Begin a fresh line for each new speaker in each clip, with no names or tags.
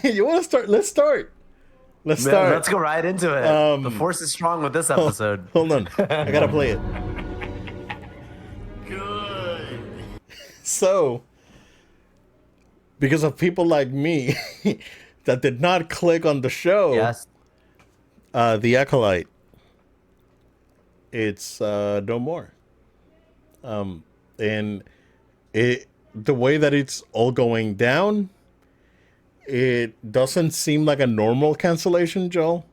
You want to start? Let's start. Let's
Man,
start.
let's go right into it. The
Um,
force is strong with this
hold,
episode.
hold on. I gotta play it.
Good.
So, because of people like me that did not click on the show,
Yes.
The Acolyte, it's no more. And it the way that it's all going down, it doesn't seem like a normal cancellation, Joel.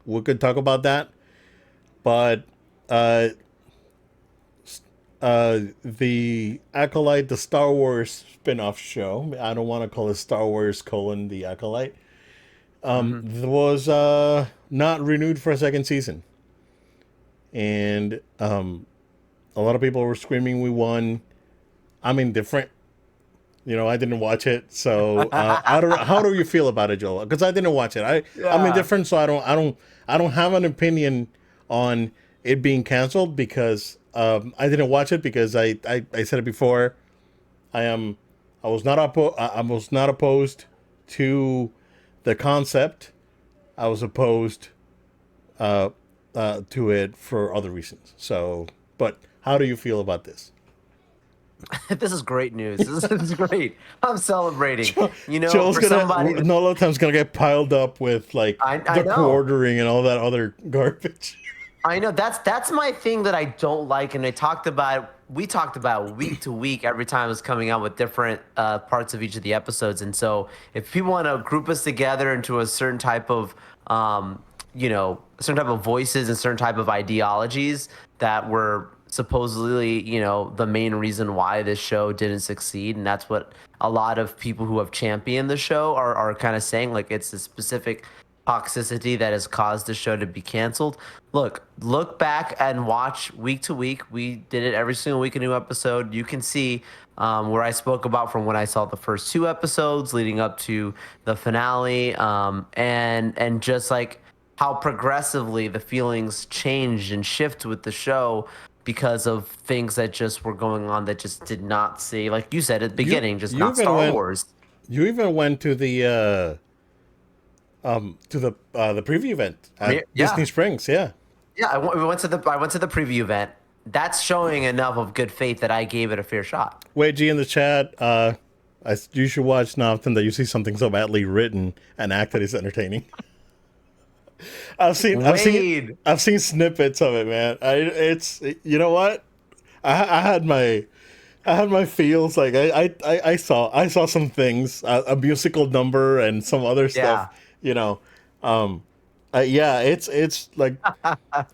We could talk about that, but uh, the Acolyte, the Star Wars spin-off show. I don't want to call it Star Wars colon the Acolyte.
Hmm.
Was not renewed for a second season, and a lot of people were screaming we won. I'm indifferent. I didn't watch it, so I don't. How do you feel about it, Joel? Because I didn't watch it. I'm
Yeah.
indifferent, so I don't have an opinion on it being canceled because I didn't watch it because I said it before. I am I was not opposed to the concept. I was opposed to it for other reasons. So, but how do you feel about this?
This is great news. This is great. I'm celebrating.
Joel's
For
gonna
somebody that
Nolotem's gonna get piled up with like
I
the
know.
quartering and all that other garbage.
I know that's my thing that I don't like, and we talked about week to week every time it was coming out with different parts of each of the episodes. And so if people want to group us together into a certain type of certain type of voices and certain type of ideologies that were supposedly the main reason why this show didn't succeed, and that's what a lot of people who have championed the show are kind of saying, like it's a specific toxicity that has caused the show to be canceled. Look back and watch week to week. We did it every single week, a new episode. You can see where I spoke about from when I saw the first two episodes leading up to the finale, and just like how progressively the feelings changed and shift with the show because of things that just were going on that just did not see, like you said at the
You
beginning, just
you
not
even
Star
went
Wars.
you even went to the preview event at
Yeah.
Disney Springs. Yeah.
Yeah, I went to the preview event. That's showing enough of good faith that I gave it a fair shot.
Wait, G in the chat. You should watch Nopton that you see something so badly written and acted is entertaining. I've seen I've seen
Wade.
I've seen snippets of it, man. It's you know what? I had my feels like I saw some things, a musical number and some other stuff.
Yeah.
You know, um, yeah, it's like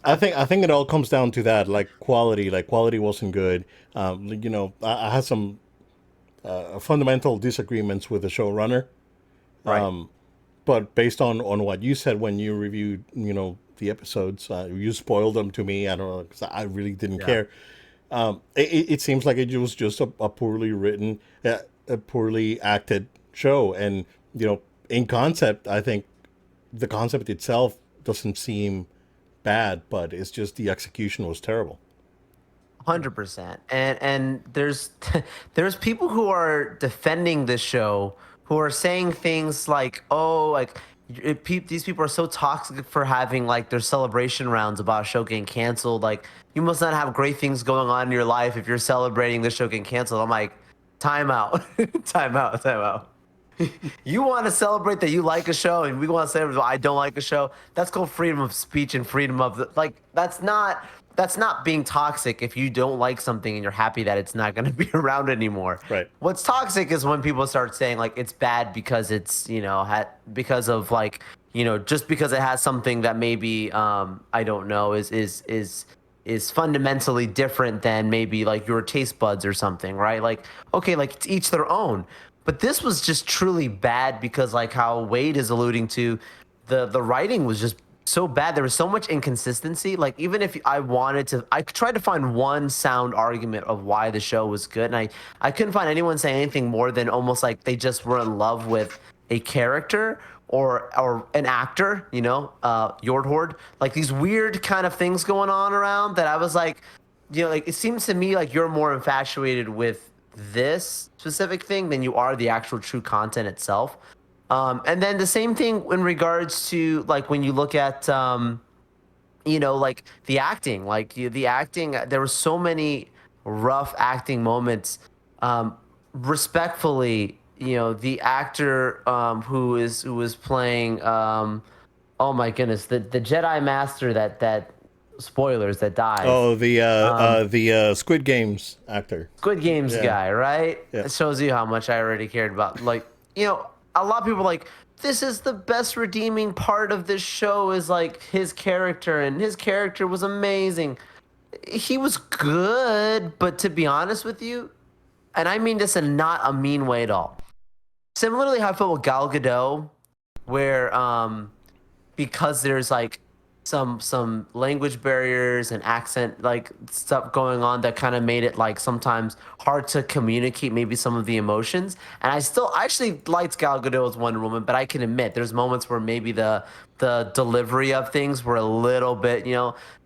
I think it all comes down to that, like quality. Like quality wasn't good. I had some fundamental disagreements with the showrunner,
Right.
but based on what you said when you reviewed, the episodes, you spoiled them to me. I don't know because I really didn't
Yeah.
care. It seems like it was just a poorly written, a poorly acted show, and in concept, I think the concept itself doesn't seem bad, but it's just the execution was terrible.
100%. And there's people who are defending this show who are saying things like, "Oh, like these people are so toxic for having like their celebration rounds about a show getting canceled. Like you must not have great things going on in your life if you're celebrating this show getting canceled." I'm like, time out, time out, time out. You want to celebrate that you like a show, and we want to celebrate that I don't like a show. That's called freedom of speech and freedom of like. That's not being toxic if you don't like something and you're happy that it's not going to be around anymore.
Right.
What's toxic is when people start saying like it's bad because it's because of like just because it has something that maybe I don't know is fundamentally different than maybe like your taste buds or something, right? Like, okay, like to each their own. But this was just truly bad because like how Wade is alluding to, the writing was just so bad. There was so much inconsistency. Like even if I tried to find one sound argument of why the show was good, and I couldn't find anyone saying anything more than almost like they just were in love with a character or an actor, Yordhord, like these weird kind of things going on around that I was like, like it seems to me like you're more infatuated with this specific thing than you are the actual true content itself. And then the same thing in regards to like when you look at like the acting, like the acting, there were so many rough acting moments. Um, Respectfully, the actor who was playing oh my goodness, the Jedi Master that spoilers that dies.
Oh,
Um,
the Squid Games actor.
Squid Games
Yeah,
guy, right?
yeah.
It shows you how much I already cared about. Like, a lot of people are like, this is the best redeeming part of this show is like his character, and his character was amazing. He was good, but to be honest with you, and I mean this in not a mean way at all. Similarly, how I felt with Gal Gadot, where because there's like some language barriers and accent like stuff going on that kind of made it like sometimes hard to communicate maybe some of the emotions. And I actually liked Gal Gadot as Wonder Woman, but I can admit there's moments where maybe the delivery of things were a little bit,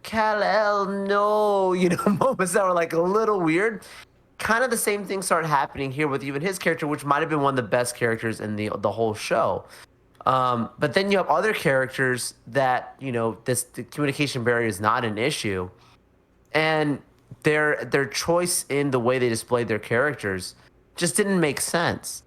Kal-El, no, moments that were like a little weird. Kind of the same thing started happening here with even his character, which might have been one of the best characters in the whole show. But then you have other characters that this the communication barrier is not an issue, and their choice in the way they displayed their characters just didn't make sense.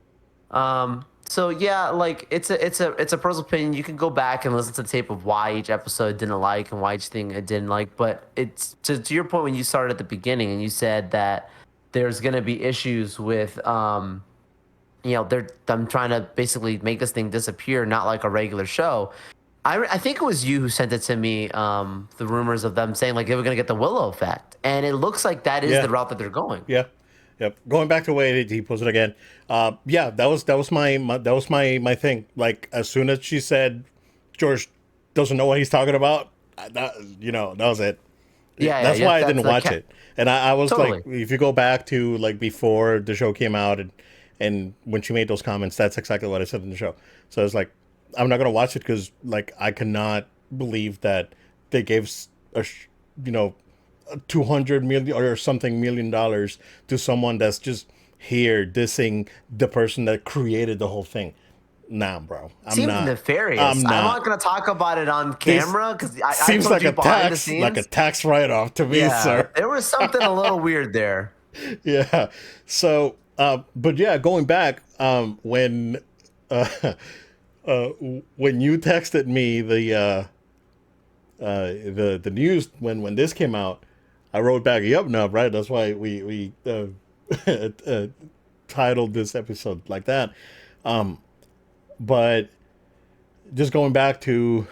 So yeah, like it's a personal opinion. You can go back and listen to the tape of why each episode didn't like and why each thing it didn't like. But it's to your point when you started at the beginning and you said that there's gonna be issues with they're them trying to basically make this thing disappear, not like a regular show. I think it was you who sent it to me. The rumors of them saying like they were gonna get the Willow effect, and it looks like that is
Yeah,
the route that they're going.
yeah, yep. Going back to the way he posed it again. Yeah, that was that was my thing. Like as soon as she said George doesn't know what he's talking about, that was it.
Yeah,
That's
yeah,
why I
that's
didn't
the
watch
cat.
it. And I was like,
Totally.
if you go back to like before the show came out, and when she made those comments, that's exactly what I said in the show. So I was like, I'm not gonna watch it because like I cannot believe that they gave you know 200 million or something $1 million to someone that's just here dissing the person that created the whole thing. Nah, bro, I'm
Seems
not.
nefarious.
I'm
I'm
not.
not gonna talk about it on
This
camera because I
seems
told
like
you behind the
like a
scenes.
tax write off to me,
Yeah,
sir.
there was something a little weird there.
Yeah. So, but yeah, going back, uh, uh, when you texted me the news when this came out, I wrote back, "Yup, no, right." That's why we uh, titled this episode like that. But just going back to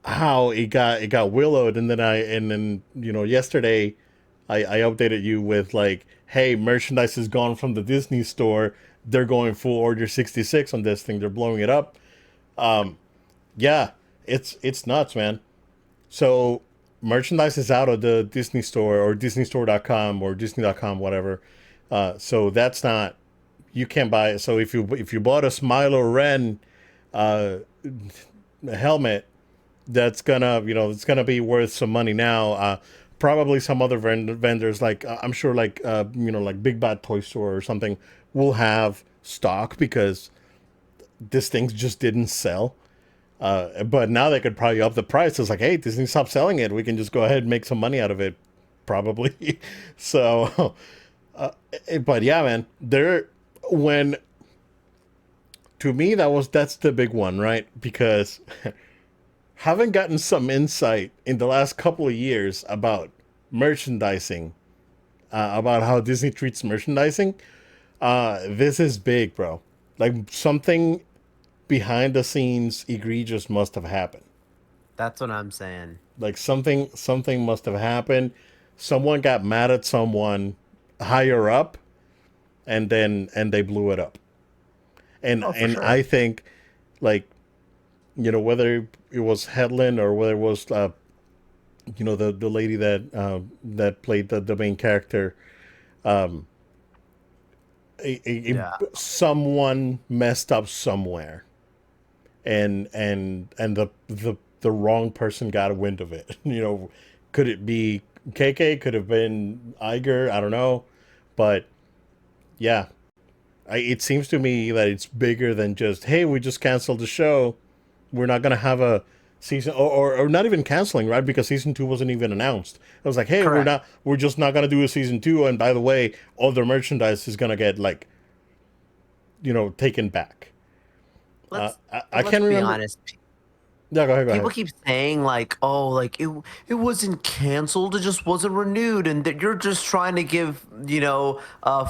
how it got willowed, and then yesterday I updated you with like, hey, merchandise is gone from the Disney store. They're going full order 66 on this thing. They're blowing it up. Yeah, it's nuts, man. So merchandise is out of the Disney store or disneystore.com or disney.com, whatever. So that's not, you can't buy it. So if you bought a Smilo Ren uh, helmet, that's gonna it's gonna be worth some money now. Probably some other vendors like I'm sure like like Big Bad Toy Store or something will have stock because this thing just didn't sell. But now they could probably up the price. It's like, hey, Disney, stop selling it. We can just go ahead and make some money out of it, probably. So, but yeah, man, there when to me that's the big one, right? Because having gotten some insight in the last couple of years about merchandising, about how Disney treats merchandising, this is big, bro. Like something behind the scenes egregious must have happened.
That's what I'm saying.
Like something must have happened. Someone got mad at someone higher up, and they blew it up. And
Oh, for
and
sure.
I think like whether it was Headland or whether it was the lady that played the main character,
Yeah.
someone messed up somewhere, and the wrong person got a wind of it. Could it be KK? Could have been Iger? I don't know, but yeah, It seems to me that it's bigger than just, hey, we just canceled the show. We're not gonna have a season, or not even canceling, right? Because season two wasn't even announced. It was like, hey,
Correct.
we're just not gonna do a season two. And by the way, all the merchandise is gonna get like, taken back. I
Let's
can't
be
remember.
honest.
Yeah, go ahead, go
People
ahead.
keep saying like, oh, like it wasn't canceled, it just wasn't renewed, and that you're just trying to give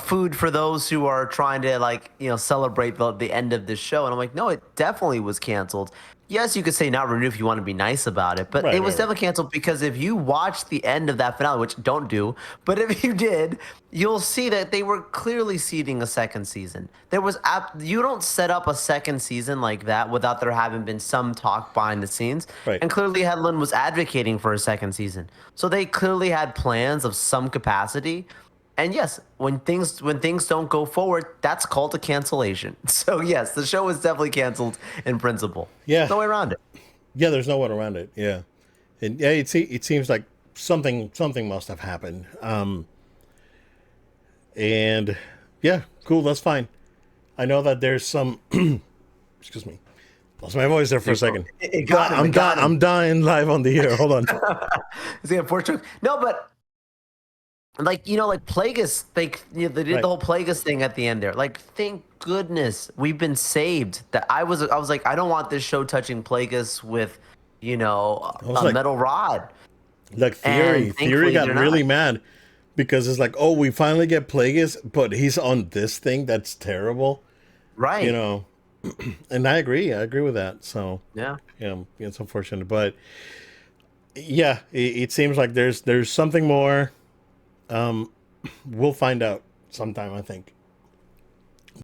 food for those who are trying to like celebrate the end of this show. And I'm like, no, it definitely was canceled. Yes, you could say not renewed if you want to be nice about it, but
Right,
it was
right, right.
definitely canceled because if you watch the end of that finale, which don't do, but if you did, you'll see that they were clearly seeding a second season. You don't set up a second season like that without there having been some talk behind the scenes.
Right.
And clearly Headland was advocating for a second season. So they clearly had plans of some capacity. And yes, when things don't go forward, that's called a cancellation. So yes, the show was definitely canceled in principle.
Yeah,
No way around it.
yeah. There's no one around it. Yeah, and yeah, it seems like something must have happened. And yeah, cool. That's fine. I know that there's some. Excuse me. Lost my voice there for a second.
It got him. It got him.
I'm dying live on the air. Hold on.
It's gonna fortune. No, but like like Plagueis, they did
Right.
the whole Plagueis thing at the end there. Like, thank goodness we've been saved. That I was like, I don't want this show touching Plagueis with
I was
a
like,
metal rod.
Theory.
And
Theory
thankfully
got
they're
really
not.
mad because it's like, oh, we finally get Plagueis, but he's on this thing that's terrible. You
Right.
know, and I agree. I agree with that. So
Yeah.
it's unfortunate, but yeah, it seems like there's something more. We'll find out sometime, I think.